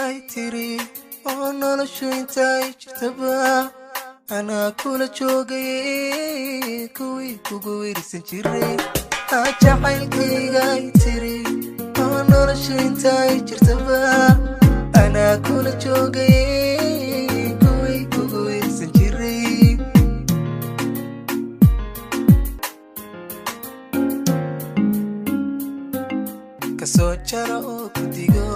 ay tiri oo noloshu intay jirtaba anaa kula joogay kuwii kugu wirsan jiray jacaylkayga ay tiri oo noloshu intay jirtaba anaa kula joogay kuwii kugu wirsan jiray kasoo jara oo ku digo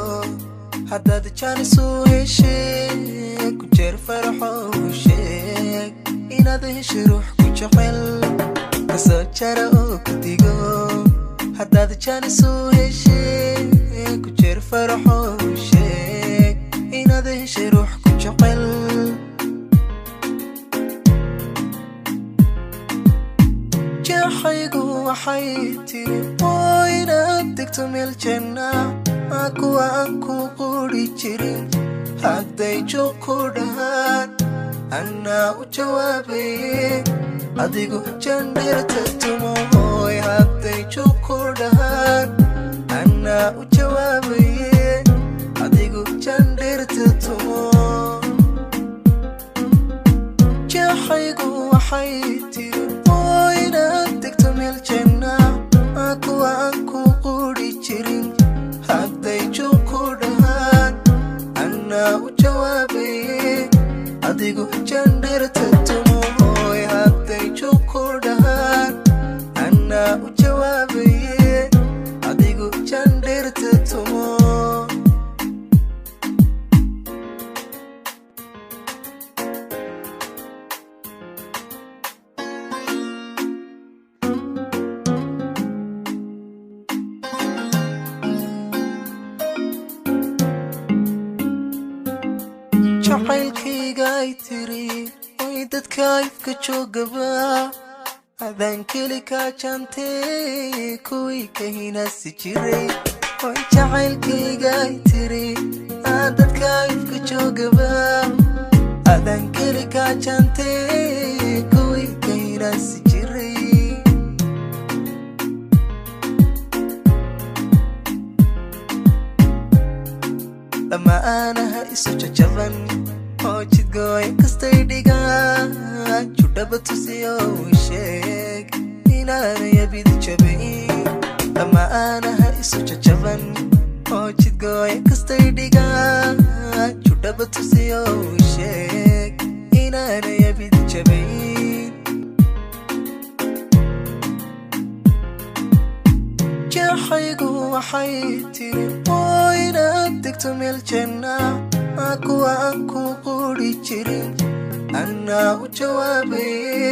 haddaad jaanisu heshay ku jeer faraxo u sheeg inaad heshay ruux ku jecel kasoo jara oo ku digo haddaad jaanisu heshay ku jeer faraxo u sheeg inaad heshay ruux ku jecel jacaygu waxay tiri oo inaad degto meel janna kuwa aan ku quri jirin hadday joog ku dhahaan anaa u jawaabaye adigu jandheerta tumo hooy hadday joog ku dhahaan anaa u jawaabaye adigu jandheerta tumo jacaygu waxay tiri oo inaad degto meel janna kuwa aan ku quri jirin hadday joog ku dhahaan anaa u jawaabaye adigu jandheerta tumo hooy hadday joog ku dhahaan anaa u jawaabaye adigu jandheerta tumo jacaylkayga ay tiri way dadka ifka joogaba adaan keli kaa jaantay kuwii ka hinaasi jiray way jacaylkayga ay tiri dadka ifka joogaba adaan keli kaa jaantay kuwii ka hinaasi jiray lama aanaha isu jajaban oo jidgooy kastay dhigaan judhaba tusiyo u sheeg inaanay abid jabayn lama aanaha isu jajaban oo jidgooy kastay dhigaan judhaba tusiyo u sheeg inaanay abid jabayn jacaygu waxay tiri oo inaad degto meel janna kuwa aan ku quri jirin anaa u jawaabaye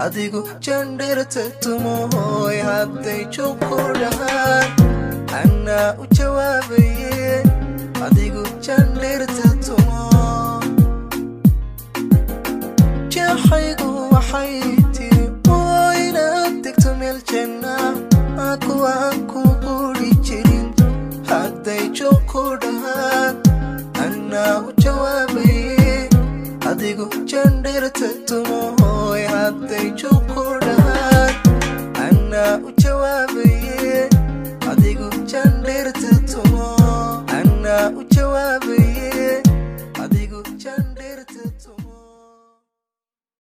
adigu jandheerta tumo hooy hadday joog ku dhahaan anaa u jawaabaye adigu jandheerta tumo jacaygu waxay tiri oo inaad degto meel janna kuwa aan ku quri jirin hadday joog ku dhahaan anaa u jawaabaye adigu jandheerta tumo